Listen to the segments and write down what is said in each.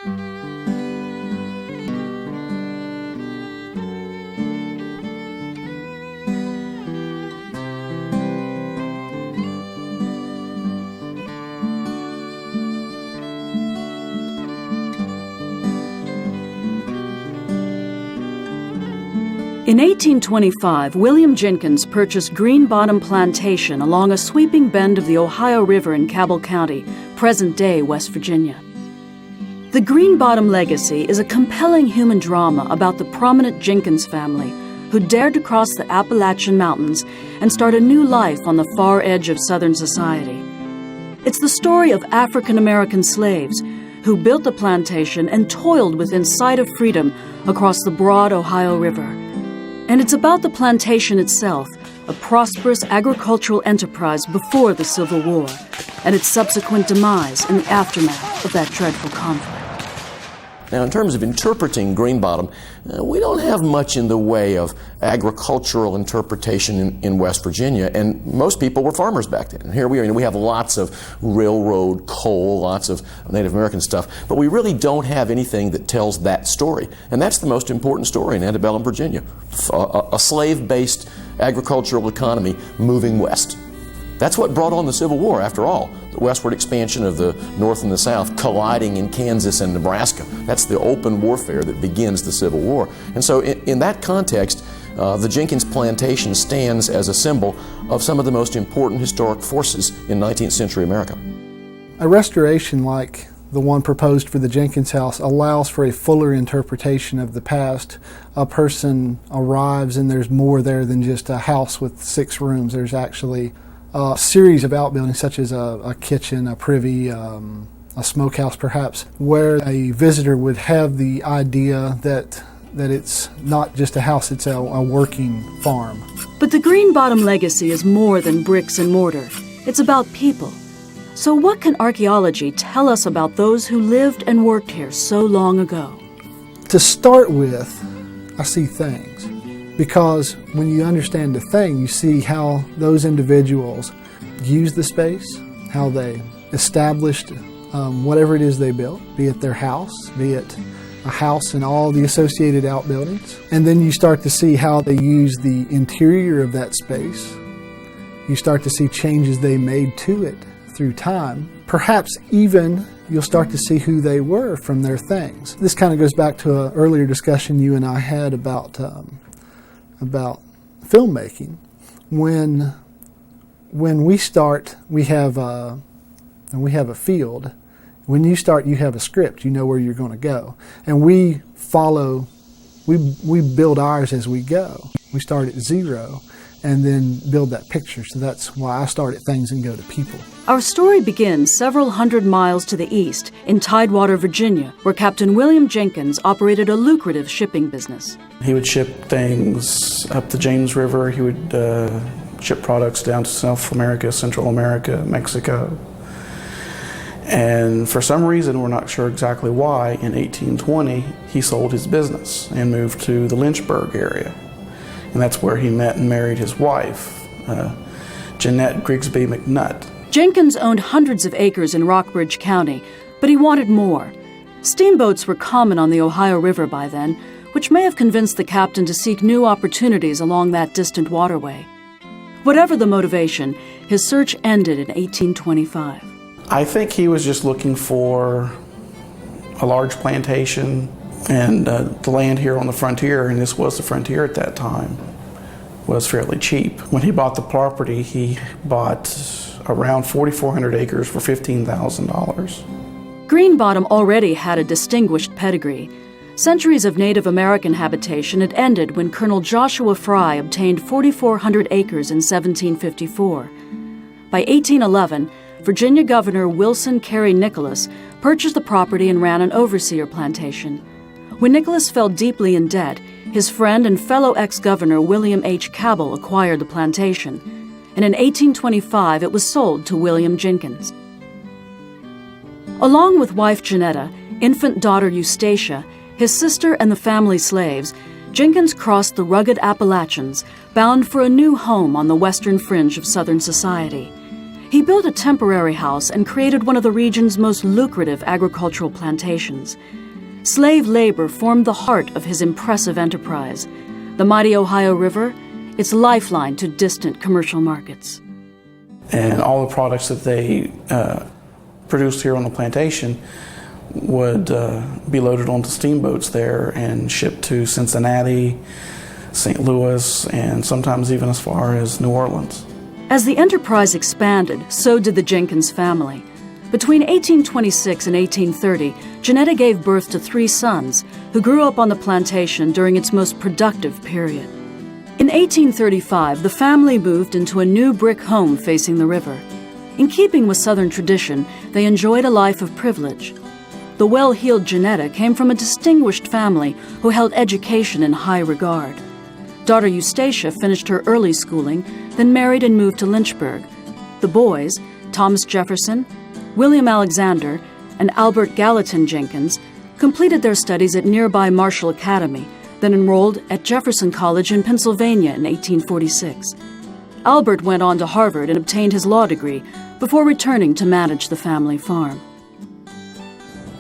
In 1825, William Jenkins purchased Green Bottom Plantation along a sweeping bend of the Ohio River in Cabell County, present-day West Virginia. The Green Bottom legacy is a compelling human drama about the prominent Jenkins family who dared to cross the Appalachian Mountains and start a new life on the far edge of Southern society. It's the story of African-American slaves who built the plantation and toiled within sight of freedom across the broad Ohio River. And it's about the plantation itself, a prosperous agricultural enterprise before the Civil War, and its subsequent demise in the aftermath of that dreadful conflict. Now, in terms of interpreting Green Bottom, we don't have much in the way of agricultural interpretation in West Virginia, and most people were farmers back then. And here we are, we have lots of railroad coal, lots of Native American stuff, but we really don't have anything that tells that story. And that's the most important story in antebellum Virginia, a slave-based agricultural economy moving west. That's what brought on the Civil War, after all, the westward expansion of the North and the South colliding in Kansas and Nebraska. That's the open warfare that begins the Civil War. And so in that context, the Jenkins plantation stands as a symbol of some of the most important historic forces in 19th century America. A restoration like the one proposed for the Jenkins house allows for a fuller interpretation of the past. A person arrives and there's more there than just a house with 6 rooms. There's actually a series of outbuildings such as a kitchen, a privy, a smokehouse perhaps, where a visitor would have the idea that it's not just a house, it's a working farm. But the Green Bottom legacy is more than bricks and mortar. It's about people. So what can archaeology tell us about those who lived and worked here so long ago? To start with, I see things. Because when you understand the thing, you see how those individuals used the space, how they established whatever it is they built, be it their house, be it a house and all the associated outbuildings. And then you start to see how they used the interior of that space. You start to see changes they made to it through time. Perhaps even you'll start to see who they were from their things. This kind of goes back to an earlier discussion you and I had about filmmaking. When we start, we have a field. When you start, you have a script. You know where you're going to go, and we build ours as we go. We start at 0 and then build that picture. So that's why I start at things and go to people. Our story begins several hundred miles to the east in Tidewater, Virginia, where Captain William Jenkins operated a lucrative shipping business. He would ship things up the James River. He would ship products down to South America, Central America, Mexico. And for some reason, we're not sure exactly why, in 1820, he sold his business and moved to the Lynchburg area. And that's where he met and married his wife, Jeanette Grigsby McNutt. Jenkins owned hundreds of acres in Rockbridge County, but he wanted more. Steamboats were common on the Ohio River by then, which may have convinced the captain to seek new opportunities along that distant waterway. Whatever the motivation, his search ended in 1825. I think he was just looking for a large plantation, and the land here on the frontier, and this was the frontier at that time, was fairly cheap. When he bought the property, he bought around 4,400 acres for $15,000. Green Bottom already had a distinguished pedigree. Centuries of Native American habitation had ended when Colonel Joshua Fry obtained 4,400 acres in 1754. By 1811, Virginia Governor Wilson Carey Nicholas purchased the property and ran an overseer plantation. When Nicholas fell deeply in debt, his friend and fellow ex-governor William H. Cabell acquired the plantation, and in 1825 it was sold to William Jenkins. Along with wife Janetta, infant daughter Eustacia, his sister and the family slaves, Jenkins crossed the rugged Appalachians, bound for a new home on the western fringe of Southern society. He built a temporary house and created one of the region's most lucrative agricultural plantations. Slave labor formed the heart of his impressive enterprise. The mighty Ohio River, its lifeline to distant commercial markets. And all the products that they produced here on the plantation would be loaded onto steamboats there and shipped to Cincinnati, St. Louis, and sometimes even as far as New Orleans. As the enterprise expanded, so did the Jenkins family. Between 1826 and 1830, Janetta gave birth to 3 sons who grew up on the plantation during its most productive period. In 1835, the family moved into a new brick home facing the river. In keeping with Southern tradition, they enjoyed a life of privilege. The well-heeled Janetta came from a distinguished family who held education in high regard. Daughter Eustacia finished her early schooling, then married and moved to Lynchburg. The boys, Thomas Jefferson, William Alexander, and Albert Gallatin Jenkins, completed their studies at nearby Marshall Academy, then enrolled at Jefferson College in Pennsylvania in 1846. Albert went on to Harvard and obtained his law degree before returning to manage the family farm.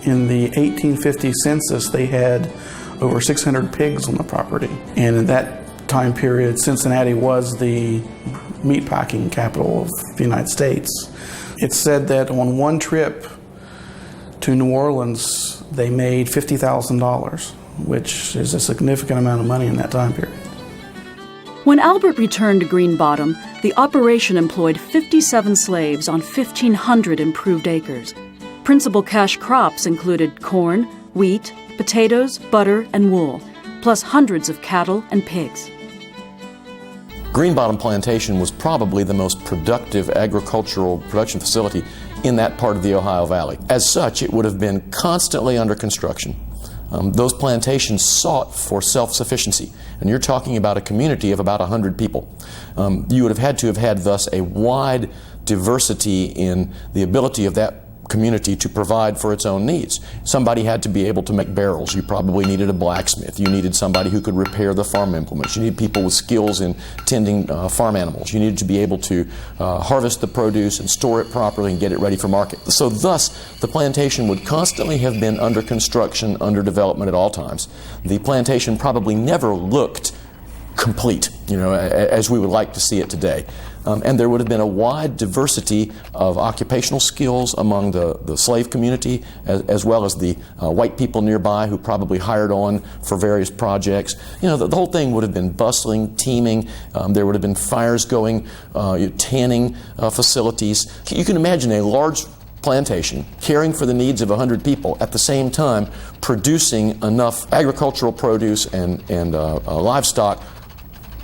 In the 1850 census, they had over 600 pigs on the property. And in that time period, Cincinnati was the meatpacking capital of the United States. It's said that on one trip to New Orleans, they made $50,000, which is a significant amount of money in that time period. When Albert returned to Green Bottom, the operation employed 57 slaves on 1,500 improved acres. Principal cash crops included corn, wheat, potatoes, butter, and wool, plus hundreds of cattle and pigs. Green Bottom Plantation was probably the most productive agricultural production facility in that part of the Ohio Valley. As such, it would have been constantly under construction. Those plantations sought for self-sufficiency, and you're talking about a community of about 100 people. You would have had thus a wide diversity in the ability of that community to provide for its own needs. Somebody had to be able to make barrels. You probably needed a blacksmith. You needed somebody who could repair the farm implements. You needed people with skills in tending farm animals. You needed to be able to harvest the produce and store it properly and get it ready for market. So thus, the plantation would constantly have been under construction, under development at all times. The plantation probably never looked complete, as we would like to see it today. And there would have been a wide diversity of occupational skills among the slave community, as well as the white people nearby who probably hired on for various projects. The whole thing would have been bustling, teeming. There would have been fires going, tanning facilities. You can imagine a large plantation caring for the needs of 100 people at the same time producing enough agricultural produce and livestock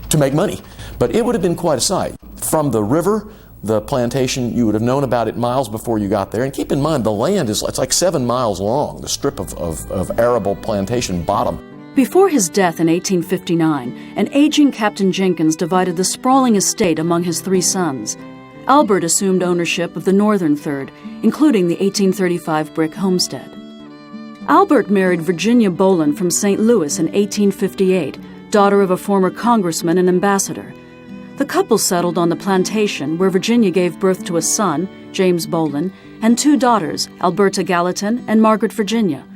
to make money. But it would have been quite a sight. From the river, the plantation, you would have known about it miles before you got there. And keep in mind, the land it's like 7 miles long, the strip of arable plantation bottom. Before his death in 1859, an aging Captain Jenkins divided the sprawling estate among his 3 sons. Albert assumed ownership of the northern third, including the 1835 brick homestead. Albert married Virginia Bolin from St. Louis in 1858, daughter of a former congressman and ambassador. The couple settled on the plantation, where Virginia gave birth to a son, James Bolin, and 2 daughters, Alberta Gallatin and Margaret Virginia.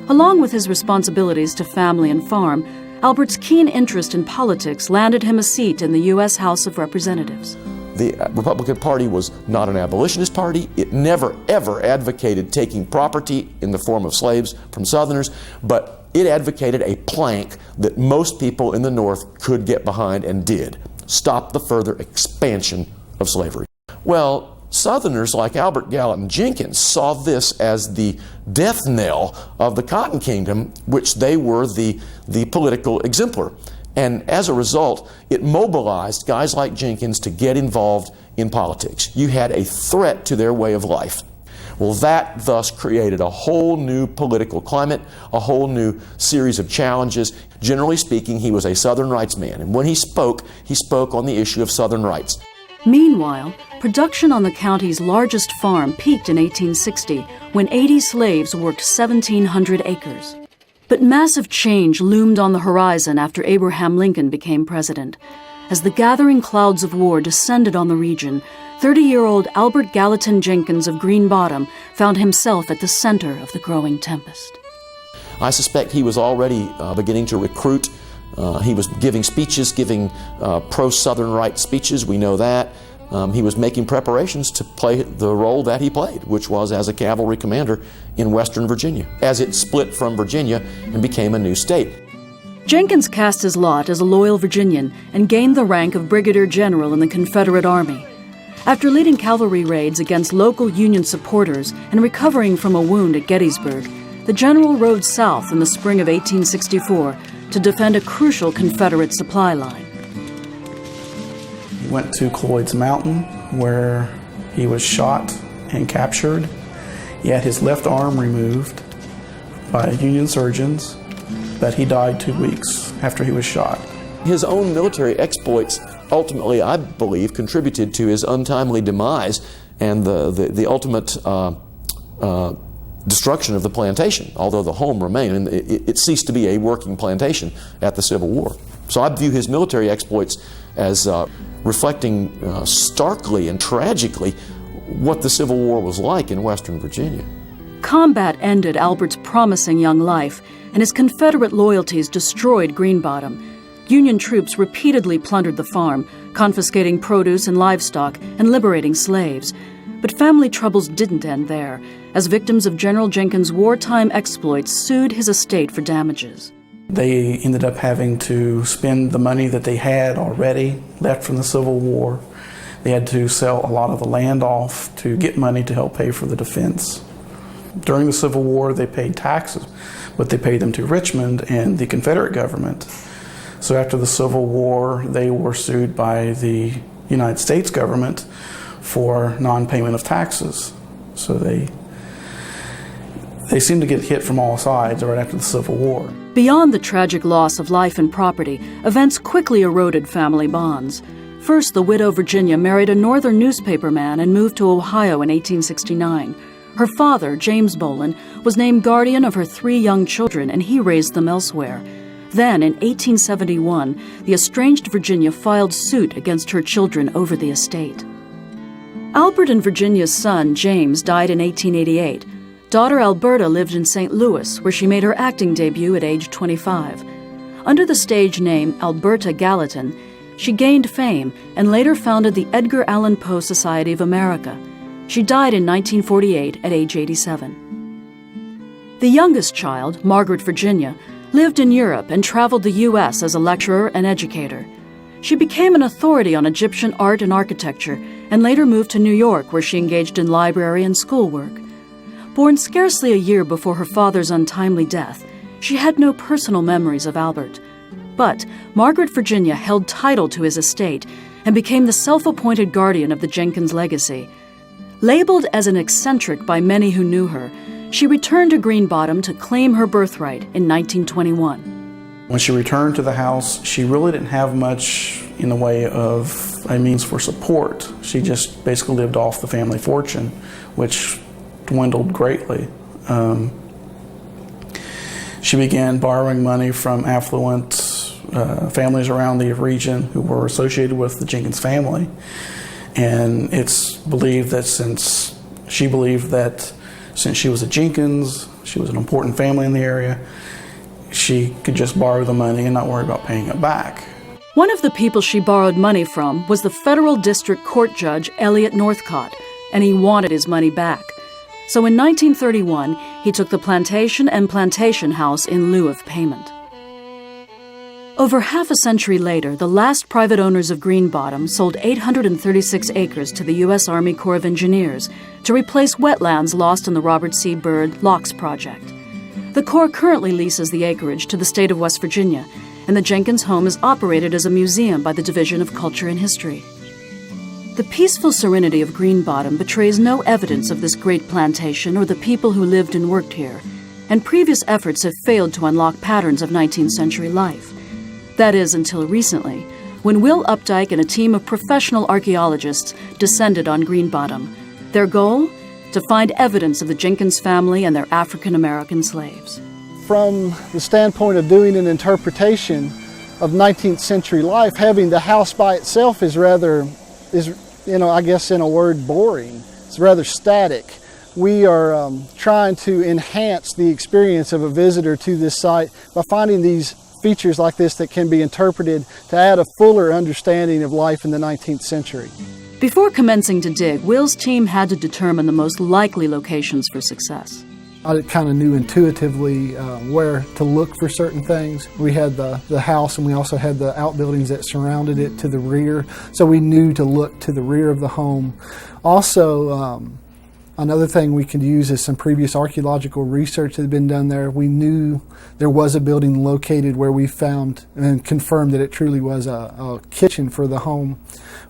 Along with his responsibilities to family and farm, Albert's keen interest in politics landed him a seat in the U.S. House of Representatives. The Republican Party was not an abolitionist party. It never, ever advocated taking property in the form of slaves from Southerners, but it advocated a plank that most people in the North could get behind and did: stop the further expansion of slavery. Well, Southerners like Albert Gallatin Jenkins saw this as the death knell of the Cotton Kingdom, which they were the political exemplar. And as a result, it mobilized guys like Jenkins to get involved in politics. You had a threat to their way of life. Well, that thus created a whole new political climate, a whole new series of challenges. Generally speaking, he was a Southern rights man, and when he spoke on the issue of Southern rights. Meanwhile, production on the county's largest farm peaked in 1860, when 80 slaves worked 1,700 acres. But massive change loomed on the horizon after Abraham Lincoln became president. As the gathering clouds of war descended on the region, 30-year-old Albert Gallatin Jenkins of Green Bottom found himself at the center of the growing tempest. I suspect he was already beginning to recruit. He was giving speeches, giving pro-Southern right speeches, we know that. He was making preparations to play the role that he played, which was as a cavalry commander in Western Virginia, as it split from Virginia and became a new state. Jenkins cast his lot as a loyal Virginian and gained the rank of brigadier general in the Confederate Army. After leading cavalry raids against local Union supporters and recovering from a wound at Gettysburg, the general rode south in the spring of 1864 to defend a crucial Confederate supply line. He went to Cloyd's Mountain, where he was shot and captured. He had his left arm removed by Union surgeons, but he died 2 weeks after he was shot. His own military exploits ultimately, I believe, contributed to his untimely demise and the ultimate destruction of the plantation, although the home remained, and it ceased to be a working plantation at the Civil War. So I view his military exploits as reflecting starkly and tragically what the Civil War was like in Western Virginia. Combat ended Albert's promising young life, and his Confederate loyalties destroyed Green Bottom. Union troops repeatedly plundered the farm, confiscating produce and livestock and liberating slaves. But family troubles didn't end there, as victims of General Jenkins' wartime exploits sued his estate for damages. They ended up having to spend the money that they had already left from the Civil War. They had to sell a lot of the land off to get money to help pay for the defense. During the Civil War, they paid taxes, but they paid them to Richmond and the Confederate government. So after the Civil War, they were sued by the United States government for non-payment of taxes. So they seemed to get hit from all sides right after the Civil War. Beyond the tragic loss of life and property, events quickly eroded family bonds. First, the widow Virginia married a northern newspaperman and moved to Ohio in 1869. Her father, James Bolin, was named guardian of her 3 young children, and he raised them elsewhere. Then, in 1871, the estranged Virginia filed suit against her children over the estate. Albert and Virginia's son, James, died in 1888. Daughter Alberta lived in St. Louis, where she made her acting debut at age 25. Under the stage name Alberta Gallatin, she gained fame and later founded the Edgar Allan Poe Society of America. She died in 1948 at age 87. The youngest child, Margaret Virginia, lived in Europe and traveled the U.S. as a lecturer and educator. She became an authority on Egyptian art and architecture and later moved to New York, where she engaged in library and schoolwork. Born scarcely a year before her father's untimely death, she had no personal memories of Albert. But Margaret Virginia held title to his estate and became the self-appointed guardian of the Jenkins legacy. Labeled as an eccentric by many who knew her, she returned to Green Bottom to claim her birthright in 1921. When she returned to the house, she really didn't have much in the way of a means for support. She just basically lived off the family fortune, which dwindled greatly. She began borrowing money from affluent families around the region who were associated with the Jenkins family. And it's believed that since she was a Jenkins, she was an important family in the area, she could just borrow the money and not worry about paying it back. One of the people she borrowed money from was the federal district court judge Elliot Northcott, and he wanted his money back. So in 1931, he took the plantation and plantation house in lieu of payment. Over half a century later, the last private owners of Green Bottom sold 836 acres to the U.S. Army Corps of Engineers to replace wetlands lost in the Robert C. Byrd Locks Project. The Corps currently leases the acreage to the state of West Virginia, and the Jenkins home is operated as a museum by the Division of Culture and History. The peaceful serenity of Green Bottom betrays no evidence of this great plantation or the people who lived and worked here, and previous efforts have failed to unlock patterns of 19th century life. That is, until recently, when Will Updike and a team of professional archaeologists descended on Green Bottom. Their goal? To find evidence of the Jenkins family and their African-American slaves. From the standpoint of doing an interpretation of 19th century life, having the house by itself is I guess in a word, boring. It's rather static. We are trying to enhance the experience of a visitor to this site by finding these features like this that can be interpreted to add a fuller understanding of life in the 19th century. Before commencing to dig, Will's team had to determine the most likely locations for success. I kind of knew intuitively where to look for certain things. We had the house, and we also had the outbuildings that surrounded it to the rear, so we knew to look to the rear of the home. Also, another thing we could use is some previous archaeological research that had been done there. We knew there was a building located where we found and confirmed that it truly was a kitchen for the home.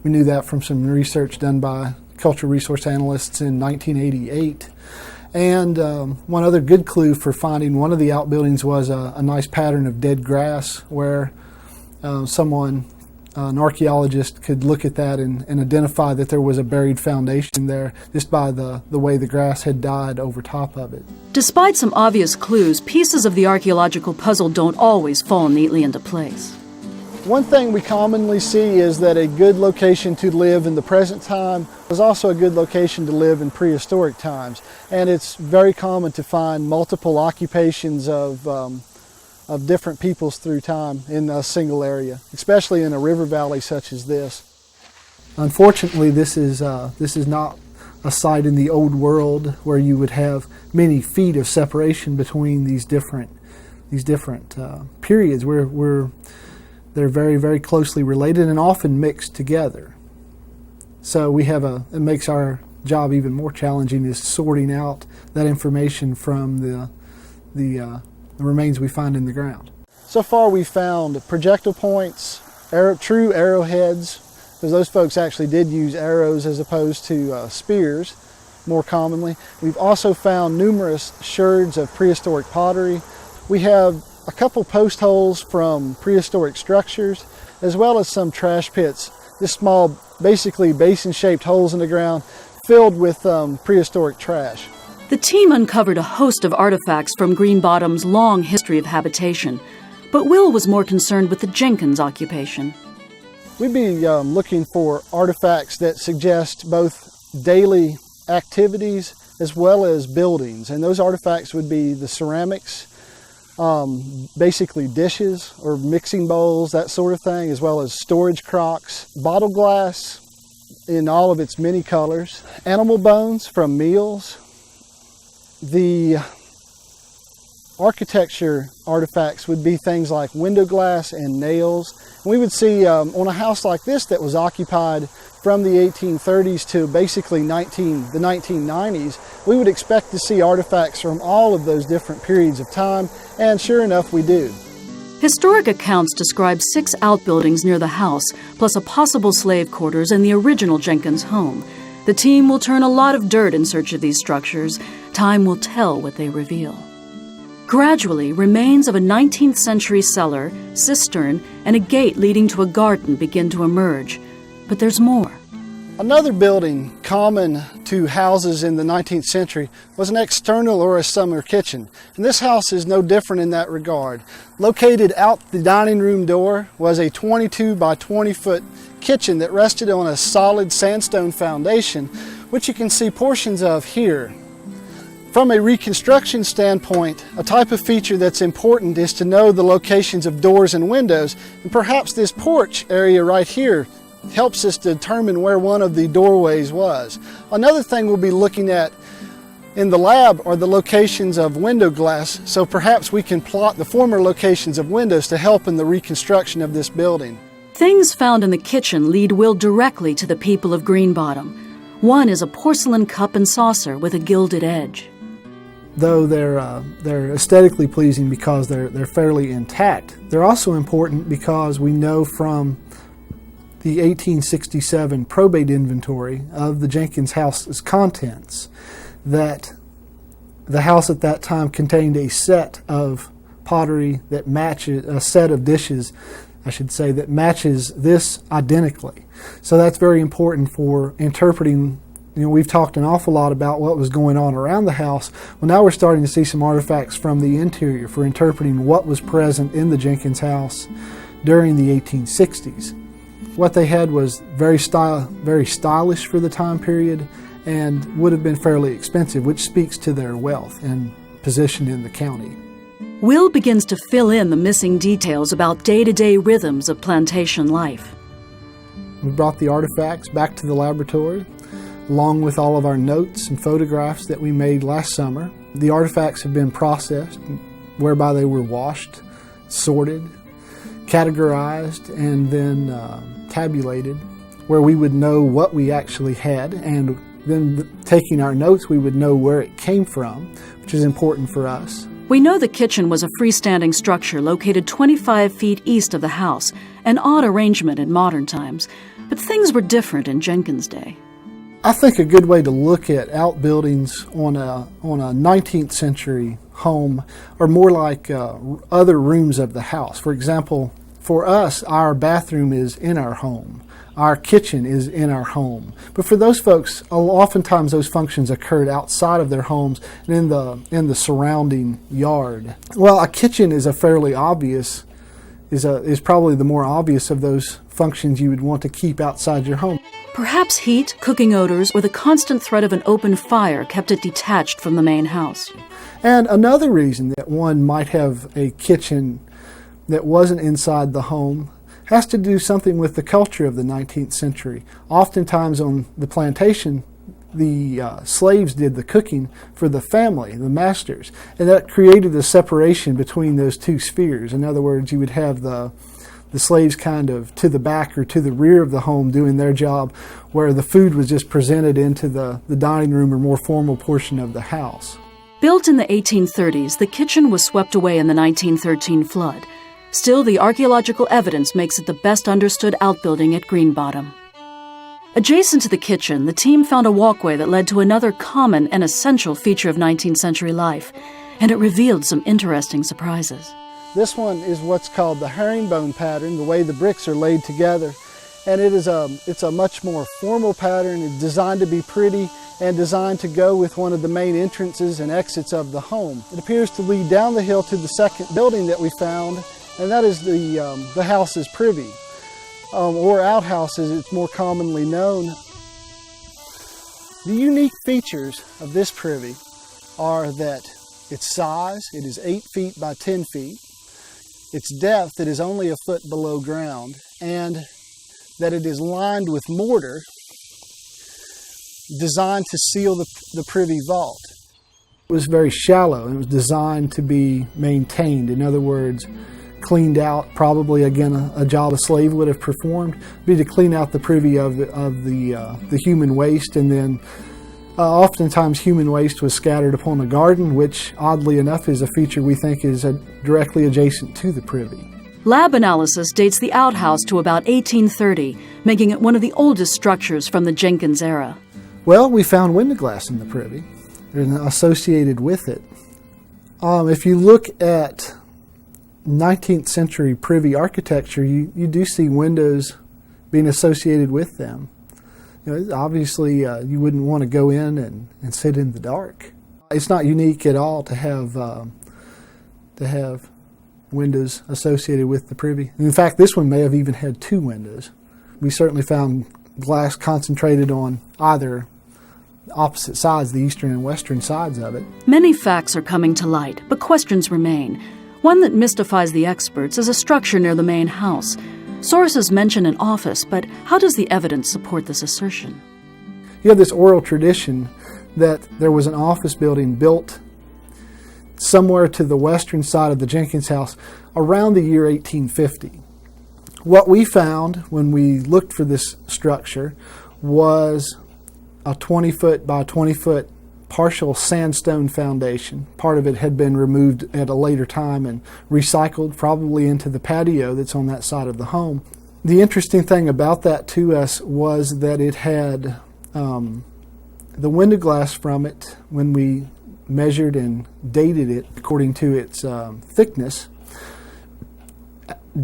We knew that from some research done by cultural resource analysts in 1988. And one other good clue for finding one of the outbuildings was a nice pattern of dead grass where an archaeologist could look at that and identify that there was a buried foundation there just by the way the grass had died over top of it. Despite some obvious clues, pieces of the archaeological puzzle don't always fall neatly into place. One thing we commonly see is that a good location to live in the present time is also a good location to live in prehistoric times. And it's very common to find multiple occupations of different peoples through time in a single area, especially in a river valley such as this. Unfortunately, this is not a site in the old world where you would have many feet of separation between these different periods. They're very, very closely related and often mixed together. So it makes our job even more challenging is sorting out that information from the remains we find in the ground. So far we've found projectile points, true arrowheads, because those folks actually did use arrows as opposed to spears more commonly. We've also found numerous sherds of prehistoric pottery. We have a couple post holes from prehistoric structures, as well as some trash pits, just small, basically basin-shaped holes in the ground filled with prehistoric trash. The team uncovered a host of artifacts from Green Bottom's long history of habitation, but Will was more concerned with the Jenkins occupation. We'd be looking for artifacts that suggest both daily activities as well as buildings, and those artifacts would be the ceramics, basically dishes or mixing bowls, that sort of thing, as well as storage crocks, bottle glass in all of its many colors, animal bones from meals. The architecture artifacts would be things like window glass and nails. We would see on a house like this that was occupied from the 1830s to basically the 1990s, we would expect to see artifacts from all of those different periods of time, and sure enough we do. Historic accounts describe 6 outbuildings near the house, plus a possible slave quarters and the original Jenkins home. The team will turn a lot of dirt in search of these structures. Time will tell what they reveal. Gradually, remains of a 19th century cellar, cistern, and a gate leading to a garden begin to emerge. But there's more. Another building common to houses in the 19th century was an external or a summer kitchen. And this house is no different in that regard. Located out the dining room door was a 22 by 20 foot kitchen that rested on a solid sandstone foundation, which you can see portions of here. From a reconstruction standpoint, a type of feature that's important is to know the locations of doors and windows, and perhaps this porch area right here helps us determine where one of the doorways was. Another thing we'll be looking at in the lab are the locations of window glass, so perhaps we can plot the former locations of windows to help in the reconstruction of this building. Things found in the kitchen lead Will directly to the people of Green Bottom. One is a porcelain cup and saucer with a gilded edge. Though they're aesthetically pleasing because they're fairly intact, they're also important because we know from the 1867 probate inventory of the Jenkins house's contents that the house at that time contained a set of pottery that matches, a set of dishes, I should say, that matches this identically. So that's very important for interpreting. We've talked an awful lot about what was going on around the house. Well, now we're starting to see some artifacts from the interior for interpreting what was present in the Jenkins house during the 1860s. What they had was very stylish for the time period and would have been fairly expensive, which speaks to their wealth and position in the county. Will begins to fill in the missing details about day-to-day rhythms of plantation life. We brought the artifacts back to the laboratory, along with all of our notes and photographs that we made last summer. The artifacts have been processed, whereby they were washed, sorted, categorized, and then tabulated, where we would know what we actually had, and then taking our notes, we would know where it came from, which is important for us. We know the kitchen was a freestanding structure located 25 feet east of the house, an odd arrangement in modern times, but things were different in Jenkins' day. I think a good way to look at outbuildings on a 19th century home are more like other rooms of the house. For example, for us, our bathroom is in our home. Our kitchen is in our home. But for those folks, oftentimes those functions occurred outside of their homes and in the surrounding yard. Well, a kitchen is probably the more obvious of those functions you would want to keep outside your home. Perhaps heat, cooking odors, or the constant threat of an open fire kept it detached from the main house. And another reason that one might have a kitchen that wasn't inside the home has to do something with the culture of the 19th century. Oftentimes on the plantation, the slaves did the cooking for the family, the masters, and that created a separation between those two spheres. In other words, you would have the slaves kind of to the back or to the rear of the home doing their job, where the food was just presented into the dining room or more formal portion of the house. Built in the 1830s, the kitchen was swept away in the 1913 flood. Still, the archaeological evidence makes it the best understood outbuilding at Green Bottom. Adjacent to the kitchen, the team found a walkway that led to another common and essential feature of 19th century life, and it revealed some interesting surprises. This one is what's called the herringbone pattern, the way the bricks are laid together. And it's a much more formal pattern. It's designed to be pretty and designed to go with one of the main entrances and exits of the home. It appears to lead down the hill to the second building that we found, and that is the house's privy, or outhouse as it's more commonly known. The unique features of this privy are that its size, it is 8 feet by 10 feet, its depth, it is only a foot below ground, and that it is lined with mortar designed to seal the privy vault. It was very shallow and it was designed to be maintained. In other words, cleaned out, probably again a job a slave would have performed, be to clean out the privy of the human waste, and then oftentimes human waste was scattered upon a garden, which oddly enough is a feature we think is directly adjacent to the privy. Lab analysis dates the outhouse to about 1830, making it one of the oldest structures from the Jenkins era. Well, we found window glass in the privy and associated with it. If you look at 19th century privy architecture, you do see windows being associated with them. Obviously, you wouldn't want to go in and sit in the dark. It's not unique at all to have windows associated with the privy. In fact, this one may have even had 2 windows. We certainly found glass concentrated on either opposite sides, the eastern and western sides of it. Many facts are coming to light, but questions remain. One that mystifies the experts is a structure near the main house. Sources mention an office, but how does the evidence support this assertion? You have this oral tradition that there was an office building built somewhere to the western side of the Jenkins house around the year 1850. What we found when we looked for this structure was a 20-foot by 20-foot partial sandstone foundation. Part of it had been removed at a later time and recycled, probably into the patio that's on that side of the home. The interesting thing about that to us was that it had the window glass from it, when we measured and dated it according to its thickness,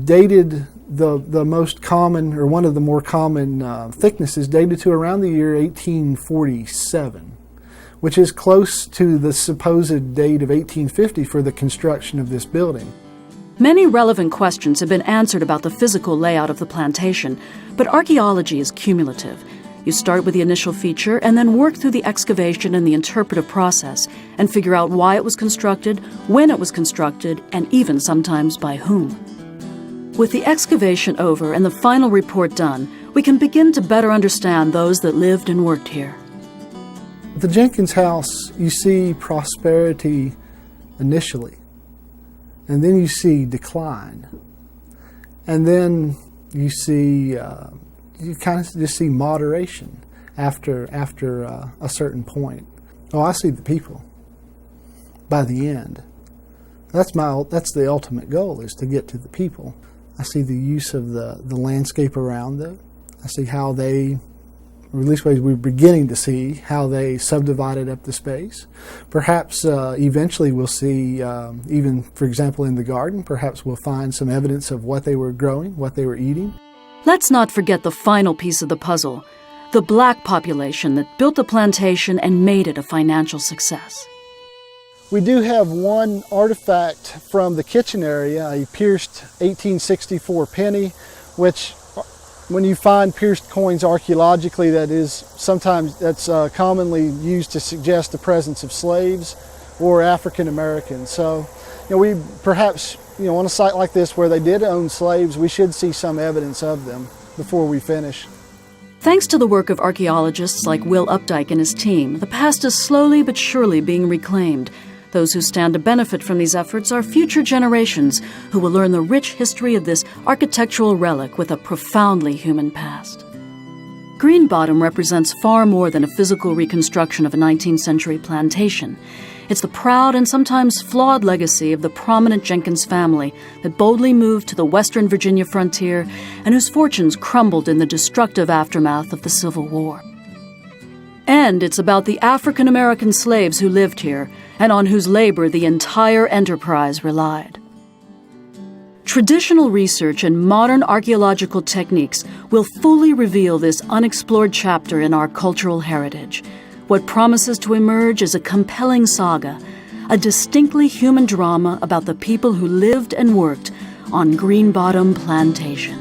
dated the most common, or one of the more common thicknesses, dated to around the year 1847, which is close to the supposed date of 1850 for the construction of this building. Many relevant questions have been answered about the physical layout of the plantation, but archaeology is cumulative. You start with the initial feature and then work through the excavation and the interpretive process and figure out why it was constructed, when it was constructed, and even sometimes by whom. With the excavation over and the final report done, we can begin to better understand those that lived and worked here. At the Jenkins house, you see prosperity initially, and then you see decline, and then you see you kind of just see moderation after a certain point. Oh, I see the people by the end. That's the ultimate goal, is to get to the people. I see the use of the landscape around them. I see how they, or at least we're beginning to see how they subdivided up the space. Perhaps eventually we'll see, even for example in the garden, perhaps we'll find some evidence of what they were growing, what they were eating. Let's not forget the final piece of the puzzle, the black population that built the plantation and made it a financial success. We do have one artifact from the kitchen area, a pierced 1864 penny, which when you find pierced coins archaeologically, that's commonly used to suggest the presence of slaves or African Americans. So, we perhaps, on a site like this where they did own slaves, we should see some evidence of them before we finish. Thanks to the work of archaeologists like Will Updike and his team, the past is slowly but surely being reclaimed. Those who stand to benefit from these efforts are future generations who will learn the rich history of this architectural relic with a profoundly human past. Green Bottom represents far more than a physical reconstruction of a 19th century plantation. It's the proud and sometimes flawed legacy of the prominent Jenkins family that boldly moved to the western Virginia frontier and whose fortunes crumbled in the destructive aftermath of the Civil War. And it's about the African American slaves who lived here and on whose labor the entire enterprise relied. Traditional research and modern archaeological techniques will fully reveal this unexplored chapter in our cultural heritage. What promises to emerge is a compelling saga, a distinctly human drama about the people who lived and worked on Green Bottom Plantation.